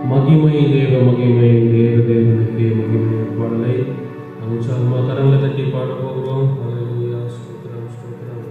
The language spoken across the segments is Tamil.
மகிமை தேவ மகிமை தேவ தேவனுக்கு மகிமை பாடலை உற்சாகமாக கரங்களை தட்டி பாட போகிறோம். ஹல்லேலூயா, ஸ்தோத்திரம் ஸ்தோத்திரம்.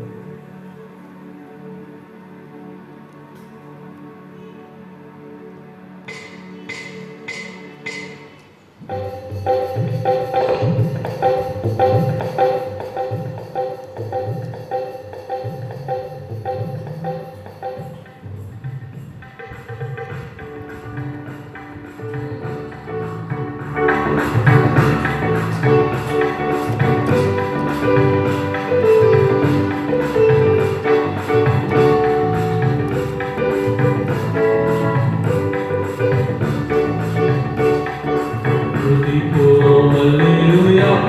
Hallelujah,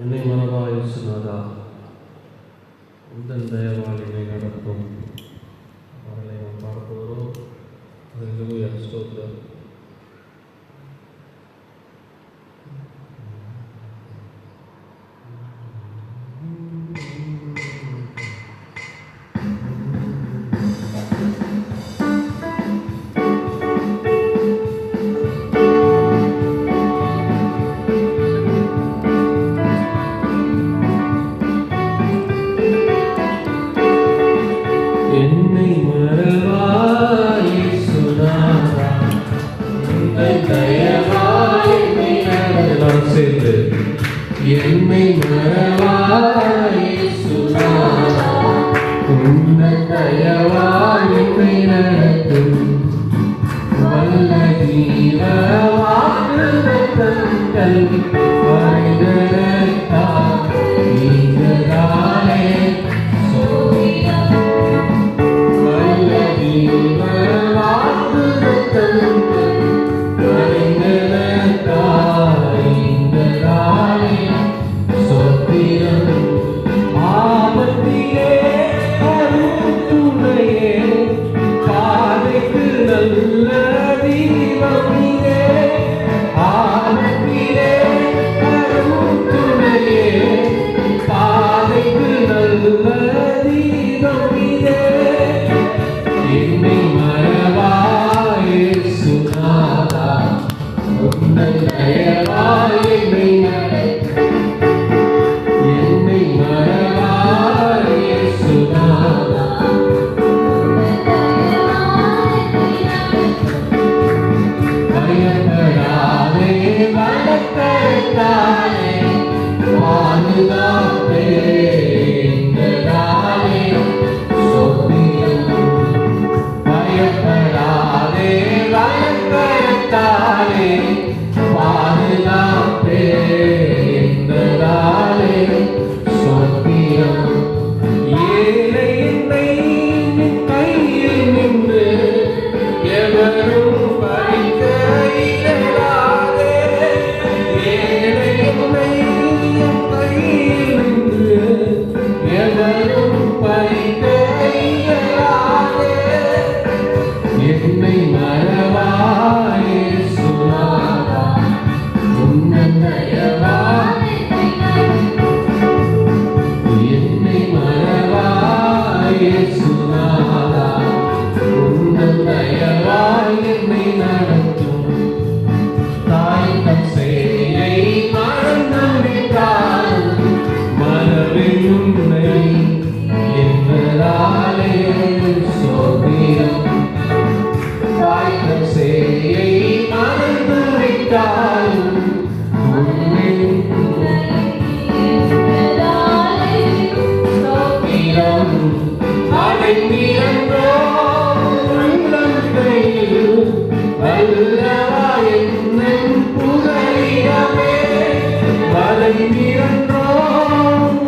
என்னை மனதாய் இயேசுநாதா, உந்தன் தயவால் என்னை நடத்தும் அவர்களை நாம் பார்க்கிறோம். ஹல்லேலூயா, ஸ்தோத்திரம். என்னை மறவாய் இயேசுநாதா, உந்தன் தயவால் என்னை நடத்தும் வல்ல ஜீவ வாக்குத்தத்தங்கள் வரைந்தெடுத்தார் நீங்களாலே சோதியம். வல்ல ஜீவ வாக்குத்தத்தங்கள் வரைந்தெடுத்தார் நீங்களாலே சோத்திரம். ஆபத்திலே அருந்துணையே, பாதைக்கு நல்ல தீபமிலே. ஆபத்திலே செய்தாலும் உன்னை ஸ்தோத்திரம் அடைந்திருந்தோ உள்ளம் கையில் வல்லவா என்னும் புகழிடமே வளைந்திருந்தோ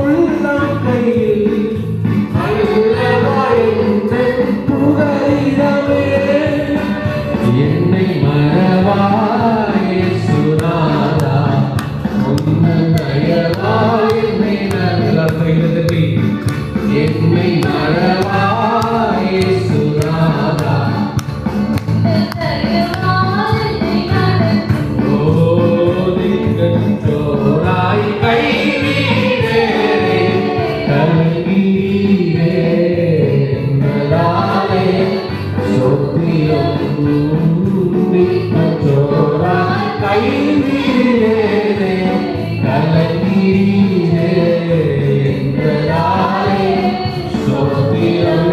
உள்ளம் கையில் வல்லவா என்னும் புகழிடமே என்னை மறவாயே சுனாதா உன்னன் தயவாய் என்னை நல்ல என்னை மறவாயே சுனாதா ஓதிக்கச்சோராய் கைவீரே கல்வீரே என்பதாலே சொத்தியம் நிக்கச்சோராய் கைவீரே கல்வீரே என்பதாலே சொத்தியம்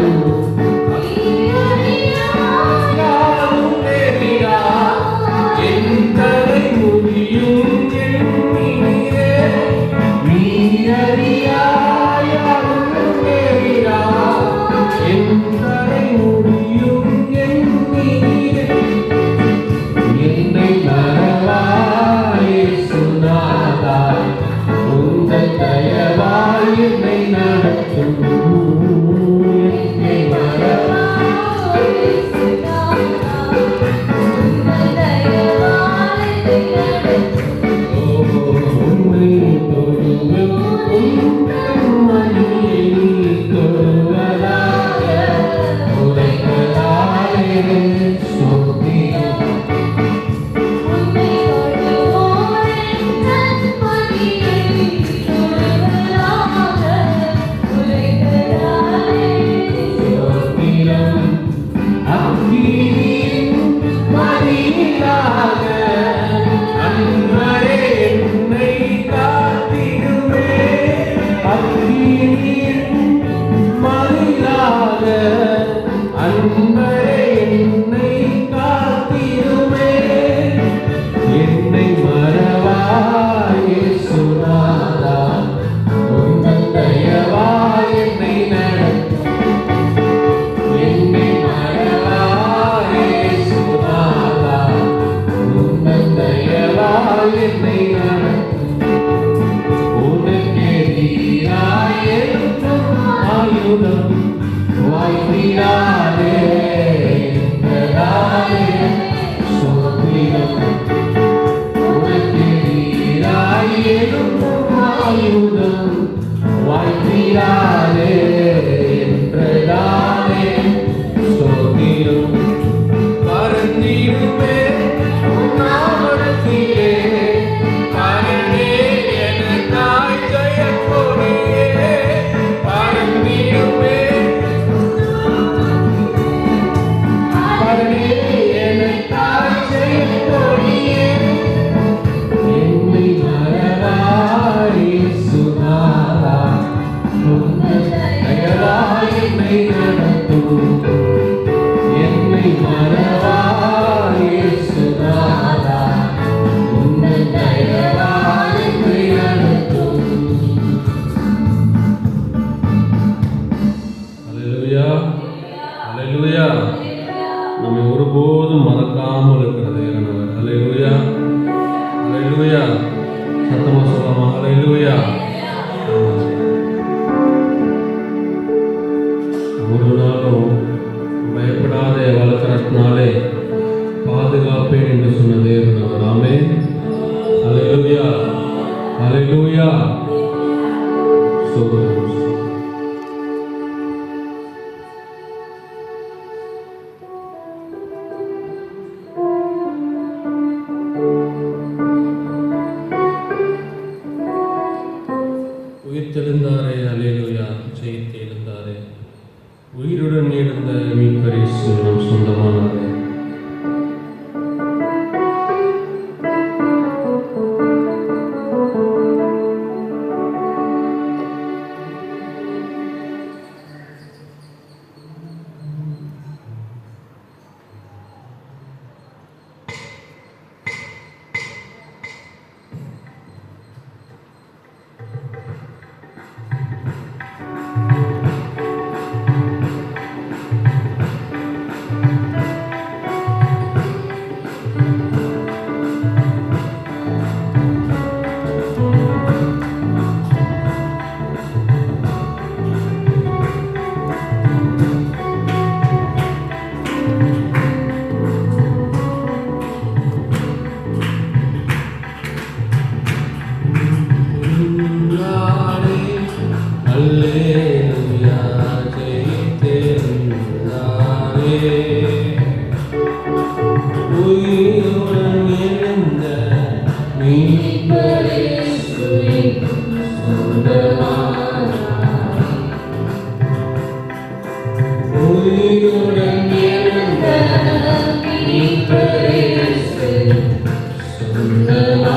நம்மை ஒருபோதும் மறக்காமல் இருக்கிறது இறைவன். அல்லேலூயா, அல்லேலூயா. சத்தமா சொல்லலாமா? அல்லேலூயா. ஒரு நாளும் பயப்படாதே வளர்க்கறதுனாலே பாதுகாப்பேன் என்று சொன்ன தேவன். ஆமென். அல்லேலூயா, அல்லேலூயா. உயிர்த்தெழுந்தாரே, அல்லேலூயா. ஜெயித்து எழுந்தாரே, உயிருடன் எழுந்த மீட்பரிசு நம் சொந்தமானாரே. அல்லேலூயா ஜெயித்தெழுந்தாரே. உயிருடன் எழுந்த மீட்பர் இயேசுவின் சொந்தமானார். உயிருடன் எழுந்த மீட்பர் இயேசுவின் சொந்தமானார்.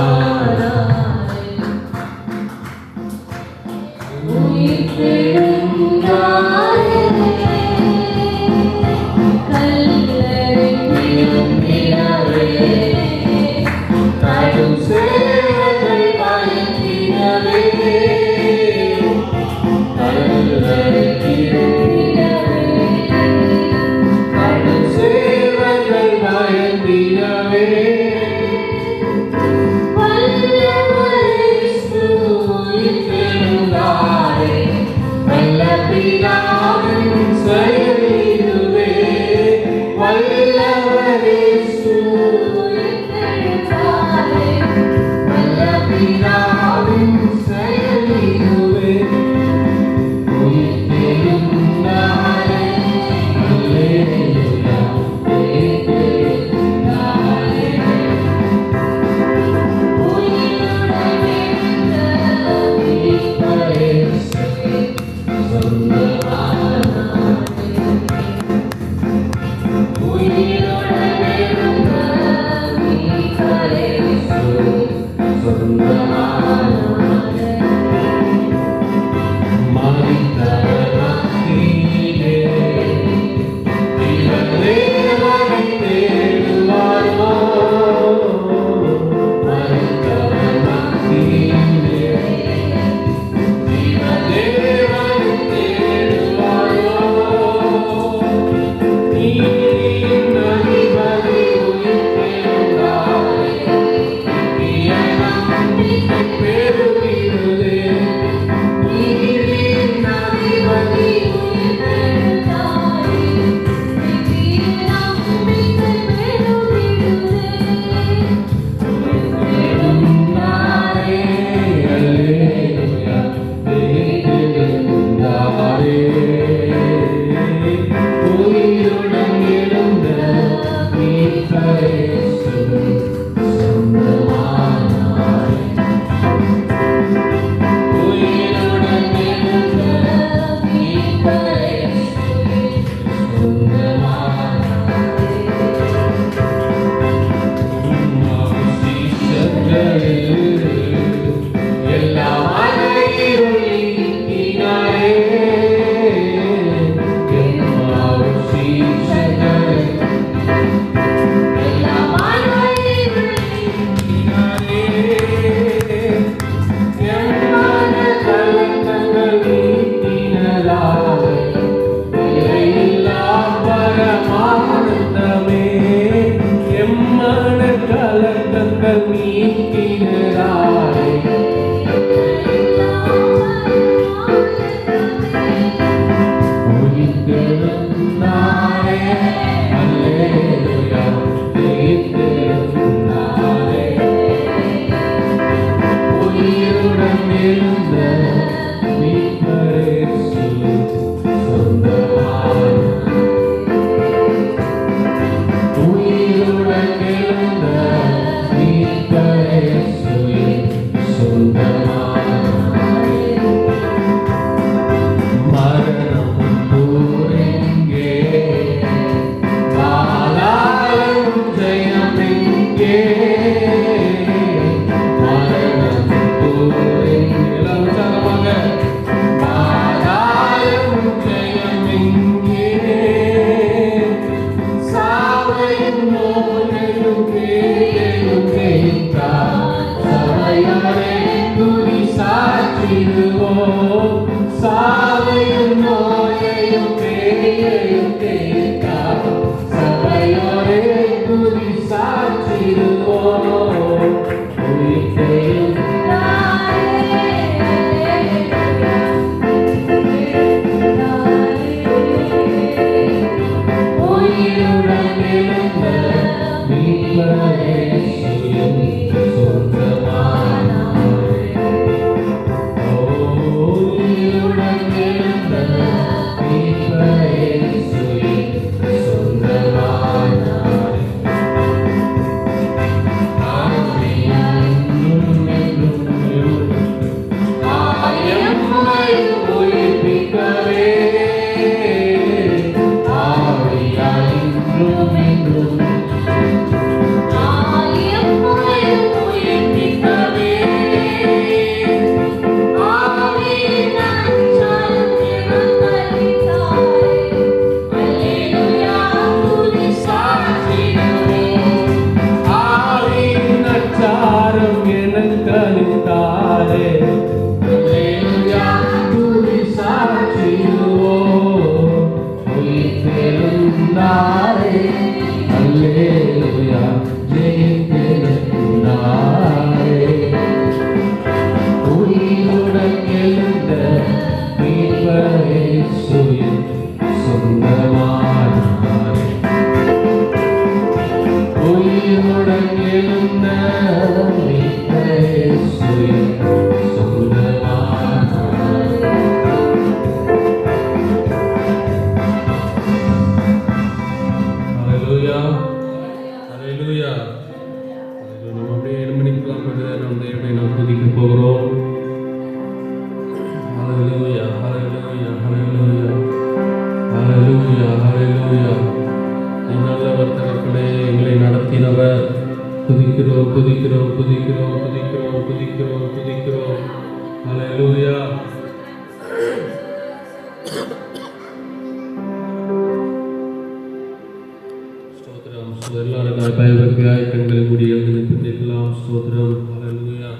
எல்லாருக்கும் பயபக்தியாய் கண்களை மூடி எழுந்து நிற்கலாம். ஸ்தோத்திரம். ஹல்லேலூயா.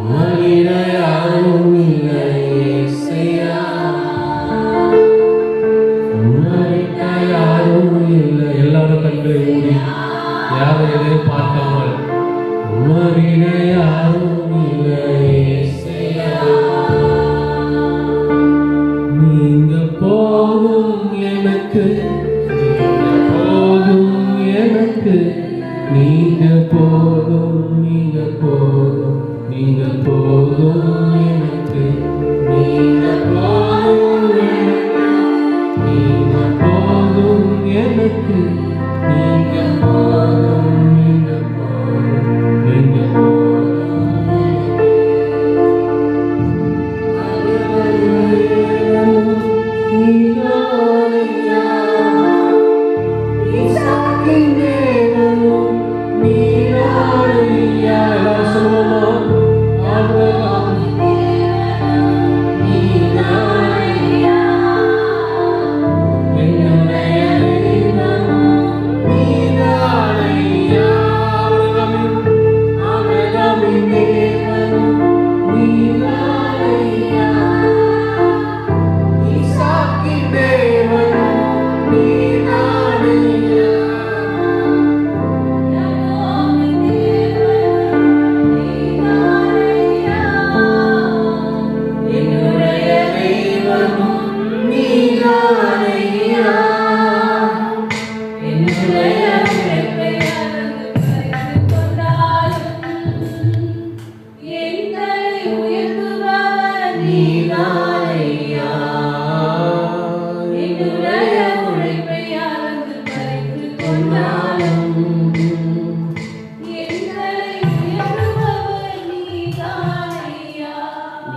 Maria,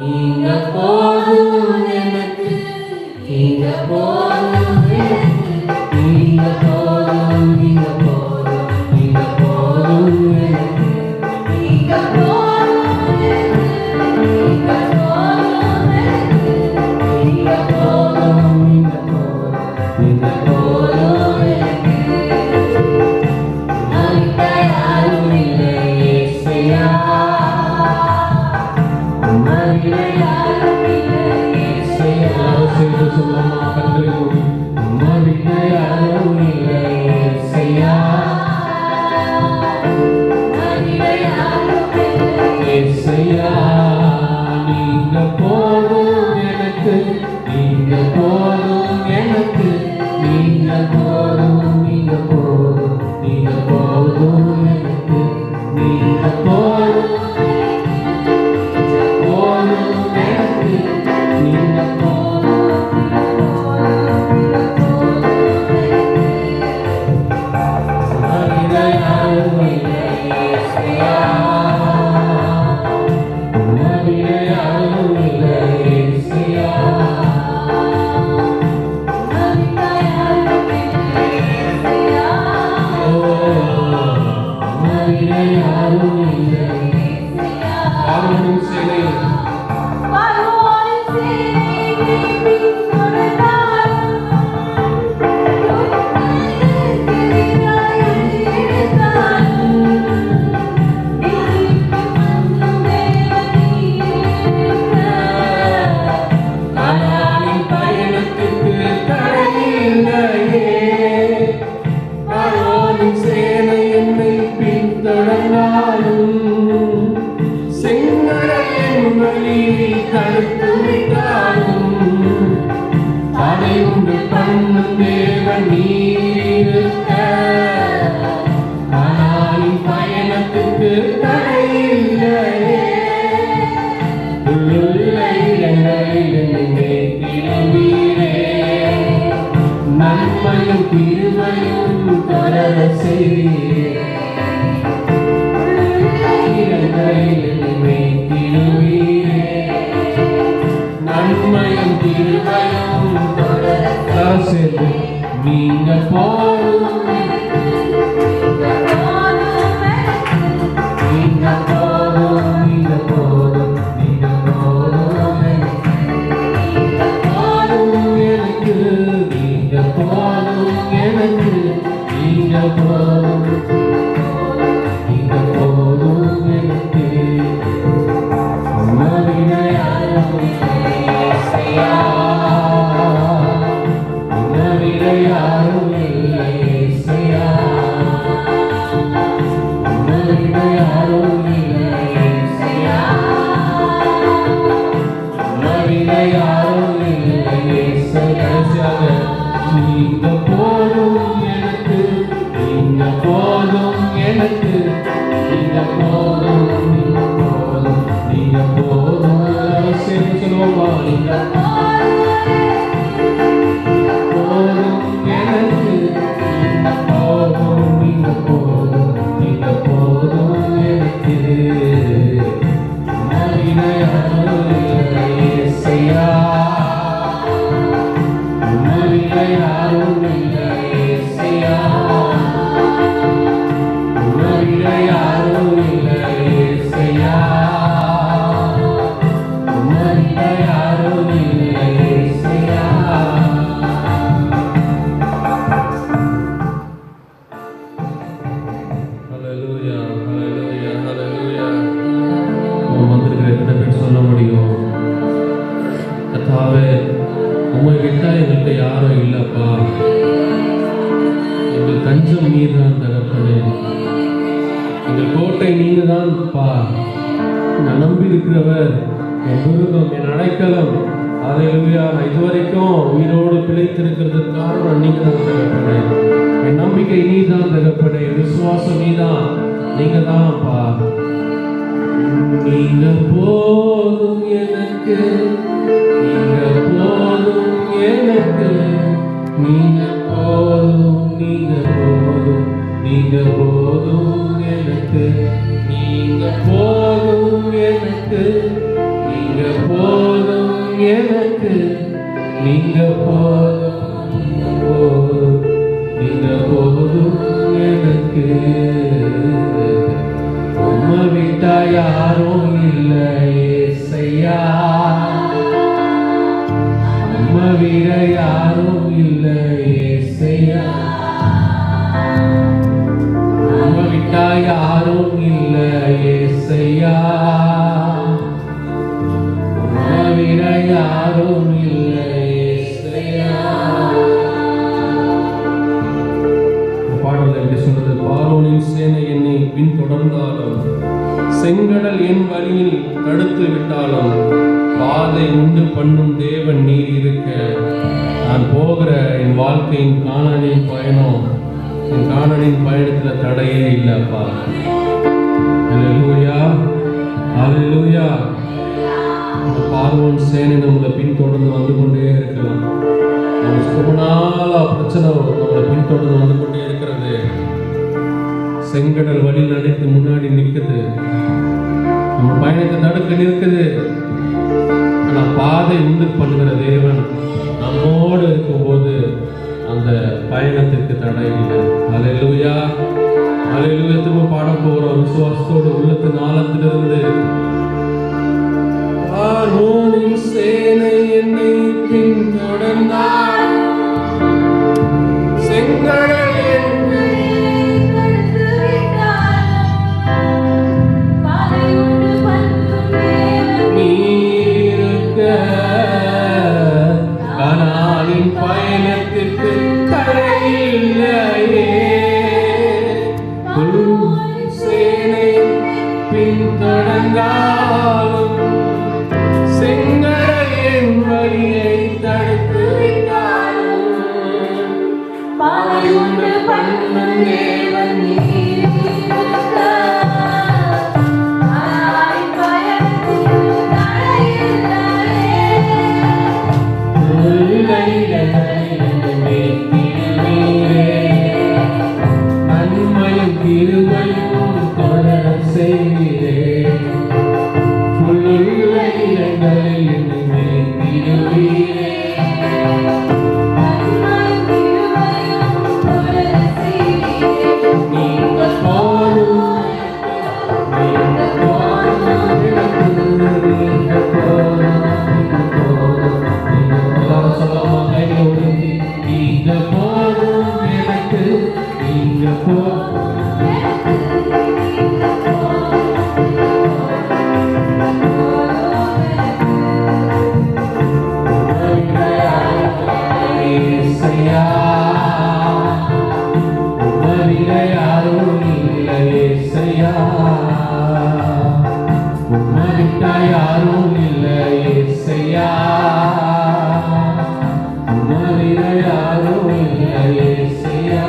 நீங்க போதும் எனக்கு, நீங்க போதும் எனக்கு, நீங்க போதும், நீங்க போதும், நீங்க போதும் எனக்கு, நீங்க போதும் எனக்கு, நீங்க போதும் எனக்கு, நீங்க போதும், நீங்க போதும், நீங்க போதும் எனக்கு. நான் யாரும் இல்லை இயேசுவே, நீங்க போதும் எனக்கு, நீங்க போதும் எனக்கு, நீங்க போதும், நீங்க போதும், நீங்க போதும் எனக்கு, நீங்க போதும் நன்மையும் கிருபையும் தொடர செய்வீரே, நன்மையும் கிருபையும் தொடர செய்து நீங்க போதும், நீங்க போதும், நீங்க போதும், நீங்க போதும் எனக்கு, நீங்க போதும் எனக்கு, நீங்க போதும், நீங்க போதும் எனக்கு. உம்மைவிட யாரும் இல்லை இயேசுவே, உம்மைவிட யாரும் இல்லை இயேசுவே, உம்மைவிட யாரும் இல்லை இயேசுவே, உம்மைவிட யாரும் இல்லை இயேசுவே. நீங்க போதும் எனக்கு, நீங்க போதும் எனக்கு, நீங்க போதும், நீங்க போதும், நீங்க போதும். சேர்ந்து சொல்லுவோமா? நீங்க போதும் எனக்கு, நீங்க போதும், நீங்க போதும், நீங்க போதும் எனக்கு. உம்மைவிட யாரும் இல்லை இயேசுவே, உம்மைவிட யாரும் இல்லை இயேசுவே, உம்மைவிட யாரும் இல்லை இயேசுவே, உம்மைவிட யாரும் இல்லை இயேசுவே. ஹல்லேலூயா, ஹல்லேலூயா, ஹல்லேலூயா. நம்ம வந்திருக்கிற எத்தனை பேர் சொல்ல முடியும், கர்த்தாவே உம்மை விட்டா எங்கள்கிட்ட யாரும் இல்லப்பா, எங்கள் தஞ்சம் நீர் தான் தகப்பனே, எங்கள் கோட்டை நீங்க தான்ப்பா, நான் நம்பி இருக்கிறவர், என் துருகம், என் அடைக்கலம். ஹல்லேலூயா. நான் இதுவரைக்கும் உயிரோடு பிழைத்திருக்கிறதுக்கு காரணம் நீங்க தான் தகப்பனே, என் நம்பிக்கை நீ தான் தகப்பனே, விசுவாசம் நீ தான், நீங்க தான்ப்பா. நீங்க போதும் எனக்கு, நீங்க போதும் எனக்கு, நீங்க போதும், நீங்க போதும், நீங்க போதும் எனக்கு, நீங்க போதும் எனக்கு, நீங்க எனக்கு நீங்க போதும், நீங்க போதும் எனக்கு. உம்மை விட்டா யாரும் இல்லை ஏசையா, உம்மை விட யாரும் இல்லை ஏசையா, உம்மை விட்டா யாரும் இல்லை ஏசையா, உம்மை விட யாரும் இல்லை ஏசையா. பாடல் எப்படி சொல்றது? பார்வோனின் சேனை என்னை பின்தொடர்ந்தாலும், செங்கடல் என் வழியில் தடுத்து விட்டாலும், பாதை உண்டு பண்ணும் தேவன் நீர் இருக்க, நான் போகிற என் வாழ்க்கையின் கானானின் பயணம், என் கானானின் பயணத்துல தடையே இல்லப்பா. அல்லேலூயா, அல்லேலூயா. பார்வோன் சேனை நம்மளை பின்தொடர்ந்து வந்து கொண்டே இருக்கலாம். ரொம்ப நாளா பிரச்சனை நம்மளை பின்தொடர்ந்து வந்து கொண்டே இருக்கிறது. செங்கடல் வழி நடத்தி முன்னாடி நிற்குது, நம்ம பயணத்தை தடுக்க நிற்குது. ஆனா பாதை உண்டு பண்ணுகிற தேவன் நம்மோடு இருக்கும்போது அந்த பயணத்திற்கு தடை இல்லை. அல்லேலூயா, அல்லேலூயா. திரும்ப பாட போகிறோம் விசுவாசத்தோடு உள்ளத்தின் ஆழத்திலிருந்து. பார்வோனின் சேனை என்னை பின்தொடர்ந்தார், செங்கடல் கனானின் பயணத்திற்கு தடையில்லையே. சேனை பின்தொடர்ந்தாலும், செங்கடலின் வழியை தடுத்து விட்டாலும், பாதையுண்டு பண்ணும் தேவன் நன்மையும் திருவையும் தொடர செய்கிறே. யாரும் இல்லை ஏசையா, உம்மைவிட யாரும் இல்லை ஏசையா.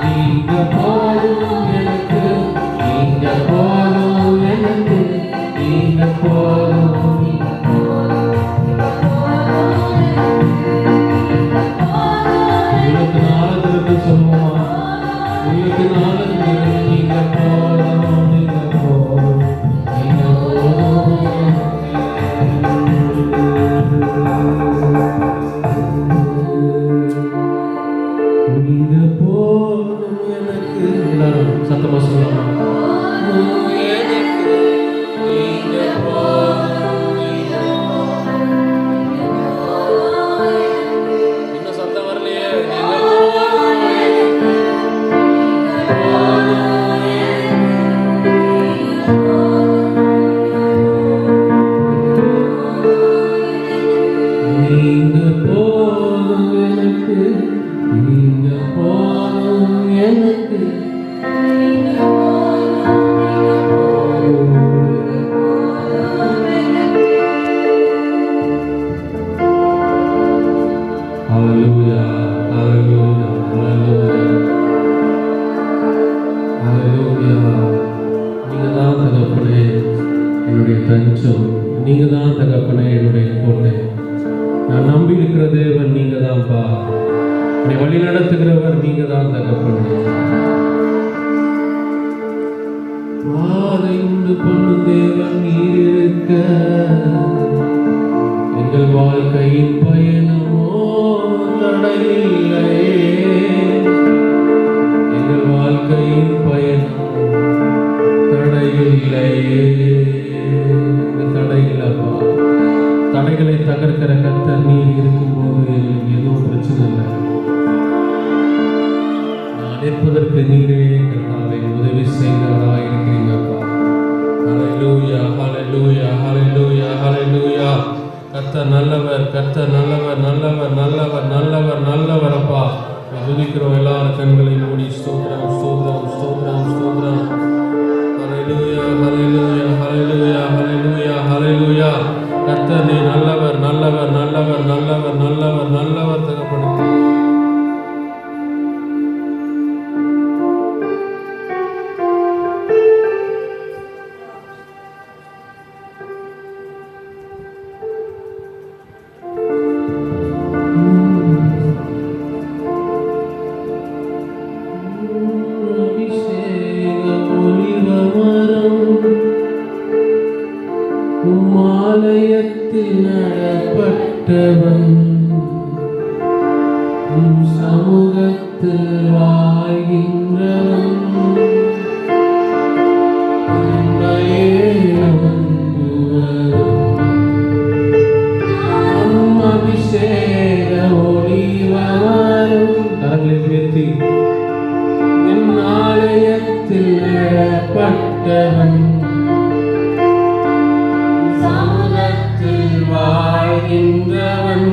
நீங்க போதும் எனக்கு, நீங்க போதும் எனக்கு, நீங்க போதும். உங்களுக்கு நாளத்திற்கு சொல்லுவோமா? உங்களுக்கு நாளத்திற்கு நீங்க போதும், நீங்க போதும், நீங்க போதும். நீங்க போதும் எனக்கு. எல்லாரும் சத்தமா சொல்லலாம். நீங்க தான் தகப்பனே, என்னுடைய கோட்டை. நான் நம்பி இருக்கிற தேவன் நீங்க தான்ப்பா. என்னை வழி நடத்துகிறவர் நீங்க தான் தகப்பனே. பாதை உண்டு பண்ணும் தேவன் நீர் இருக்க, வாழ்க்கையின் பயணமோ தடையில்லையே, எங்கள் வாழ்க்கையின் பயணம் தடையில்லையே. தடையில்லப்பா, தடைகளை தகர்க்கிற கர்த்தர் நீர் இருக்கும்போது எங்களுக்கு எதுவும் பிரச்சனை இல்லை. நான் நிற்பதற்கு நீரே கர்த்தாவை உதவி செய்தவராக இருக்கிறீங்கப்பா. ஹல்லேலூயா, ஹல்லேலூயா, ஹல்லேலூயா, ஹல்லேலூயா. கர்த்தர் நல்லவர், கர்த்தர் நல்லவர், நல்லவர், நல்லவர், நல்லவர், நல்லவர். அப்பா துதிக்கிறோம். எல்லாரும் கண்களை மூடி ஸ்தோத்திரம், ஸ்தோத்திரம், ஸ்தோத்திரம், ஸ்தோத்திரம். ஹல்லேலூயா, ஹல்லேலூயா, ஹல்லேலூயா, ஹல்லேலூயா, ஹல்லேலூயா. கர்த்தர் நீ நல்லவர், நல்லவர், நல்லவர், நல்லவர், நல்லவர், நல்லவர் தகப்பனே. ஆலயத்தில் நடப்பட்டவன், சமூகத்தில் வாழ்கின்றவன், அபிஷேக ஒளிவரும் கரங்களை உயர்த்தி என் ஆலயத்தில் நடப்பட்டவன், வாழ்கின்றவன்,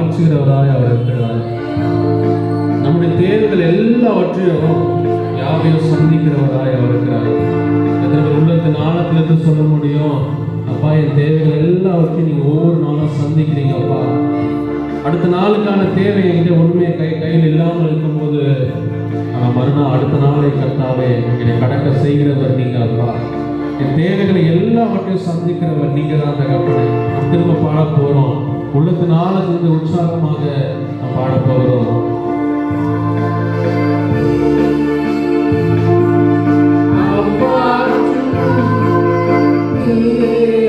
மாற்றுகிறவராய் அவர் இருக்கிறார். நம்முடைய தேவைகள் எல்லாவற்றையும் யாரையும் சந்திக்கிறவராய் அவர் இருக்கிறார். எத்தனை உள்ளத்தின் ஆழத்திலிருந்து சொல்ல முடியும், அப்பா என் தேவைகள் எல்லாவற்றையும் நீங்கள் ஒவ்வொரு நாளும் சந்திக்கிறீங்க அப்பா. அடுத்த நாளுக்கான தேவை என்கிட்ட ஒன்றுமே கையில் இல்லாமல் இருக்கும்போது மறுநாள் அடுத்த நாளை கர்த்தாவே என்னை கடக்க செய்கிறவர் நீங்கள் அப்பா. என் தேவைகளை எல்லாவற்றையும் சந்திக்கிறவர் நீங்கள் தான் தகப்பனே. நாம் திரும்ப பாட போகிறோம். உள்ளத்தின் ஆழத்திலிருந்து உற்சாகமாக நாம் பாட போகிறோம்.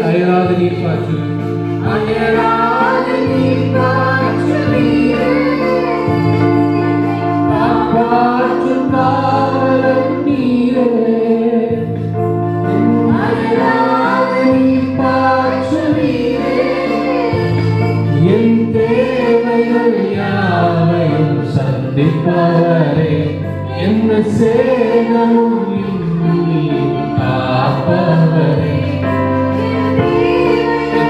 அயராத நீர் காற்று, அயராத நீர் காற்று நீரே, காற்றும் காவலும் நீரே, அயராத நீர் காற்று நீரே, என் தேவைகள் யாவையும் சந்திப்பவரே, என்ன சேதமும் இன்றி காப்பவரே.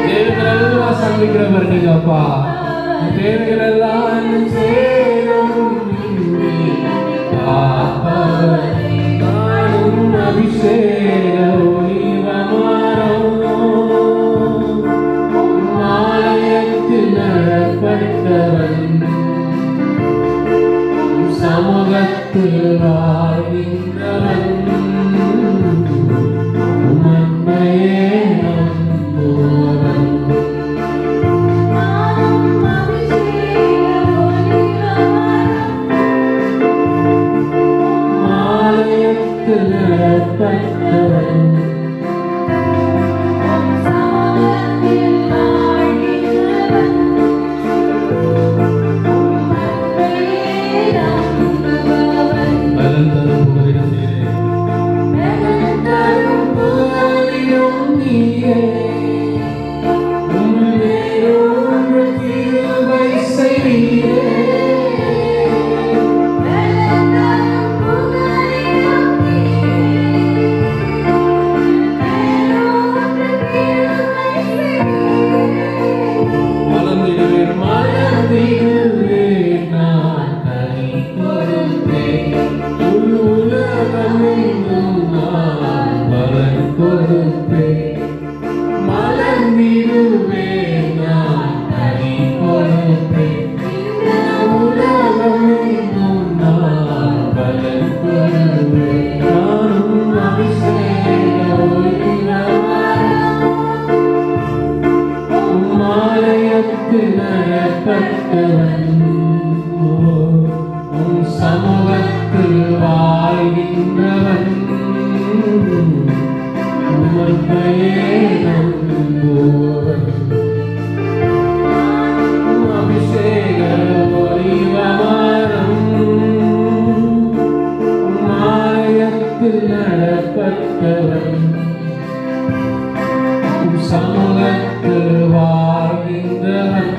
தேவைகளெல்லாம் சந்திக்கிறவர் நீங்க அப்பா. தேவைகளெல்லாம் சேதமும் இன்றி காப்பவர். நானும் அபிஷேக ஒளிவமரம் ஆலயத்தில் நடப்பட்டவன், சமூகத்தில் வாழ்கின்றவன், உம்மையே நம்புவன். ஆலயத்தில் நடப்பட்டவன், சமூகத்தில் வாழ்கின்றவன், உம்மையே நம்புவன். அபிஷேக ஒளிவமரம் ஆலயத்தில் நடப்பட்டவன், சமூகத்தில் வாழ்கின்றவன்,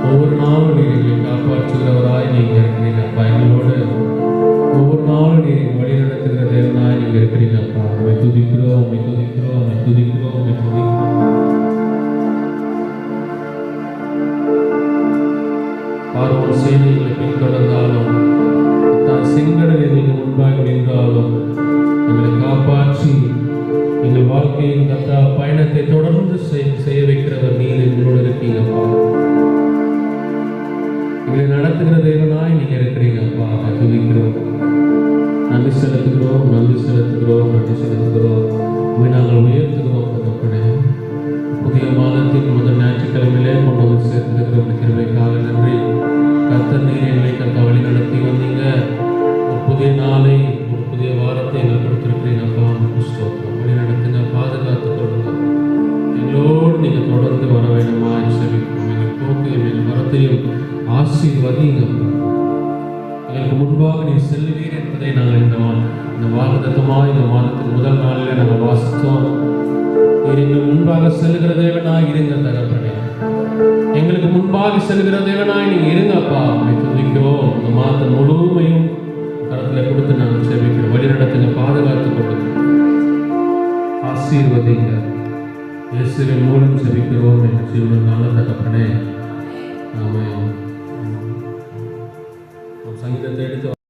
ஒவ்வொரு நாளும் நீர் எங்களை காப்பாற்றுகிறவராய் நீங்க இருக்கிறீங்க அப்பா. எங்களோடு ஒவ்வொரு நாளும் நீர் வழி நடத்துகிற தேவனாய் நீங்க இருக்கிறீங்க அப்பா. உம்மை துதிக்கிறோம், உம்மை துதிக்கிறோம், உம்மை துதிக்கிறோம், உம்மை துதிக்கிறோம். பார்வோன் சேனைகளை பின்தொடர்ந்தாலும், செங்கடல் எங்களுக்கு முன்பாக நின்றாலும் எங்களை காப்பாற்றி எங்கள் வாழ்க்கையின் கத்தா பயணத்தை தொடர்ந்து செய்ய வைக்கிறவர் நீர் எங்களோடு இருக்கீங்கப்பா. எங்களை நடத்துகிற தேவனாய் நீங்க இருக்கிறீங்க அப்பா. துதிக்கிறோம், நன்றி செலுத்துகிறோம், நன்றி செலுத்துகிறோம், நன்றி செலுத்துகிறோம். உண்மை நாங்கள் உயர்த்துகிறோம் தகப்பனே. புதிய மாதத்தின் முதல் ஞாயிற்றுக்கிழமையிலே கொண்டு வந்து சேர்ந்திருக்கிற கிருபைக்காக நன்றி. கர்த்தர் நீர் எங்களை கர்த்தா வழி நடத்தி வந்தீங்க. ஒரு புதிய நாளை, ஒரு புதிய வாரத்தை எங்களுக்கு கொடுத்துருக்கிறீங்க அப்பா. ஸ்தோத்திரம். வழி நடத்துங்க, பாதுகாத்து கொடுங்க. எங்களோடு நீங்கள் தொடர்ந்து வர வேண்டுமா செபிக்கிறோம். எங்கள் போக்கு எங்கள் வரத்தையும் ஆசீர்வதிங்க. எங்களுக்கு முன்பாக நீ செல்லுவீர் என்பதை நாங்கள் இந்த வாக்குத்தத்தமாக இந்த மாதத்தின் முதல் நாளில் நாங்கள் வாசித்தோம். நீர் எங்களுக்கு முன்பாக செல்கிற தேவனாய் இருங்க தகப்பனே. எங்களுக்கு முன்பாக செல்கிற தேவனாய் நீங்க இருங்கப்பா. உம்மை துதிக்கிறோம். இந்த மாதம் முழுமையும் கரத்தில் கொடுத்து நாங்கள் செபிக்கிறோம். வழிநடத்துங்க, பாதுகாத்து கொடுங்க, ஆசீர்வதிங்க. இயேசுவின் மூலம் செபிக்கிறோம் எங்கள் ஜீவன நல்ல தகப்பனே. ஆமென்.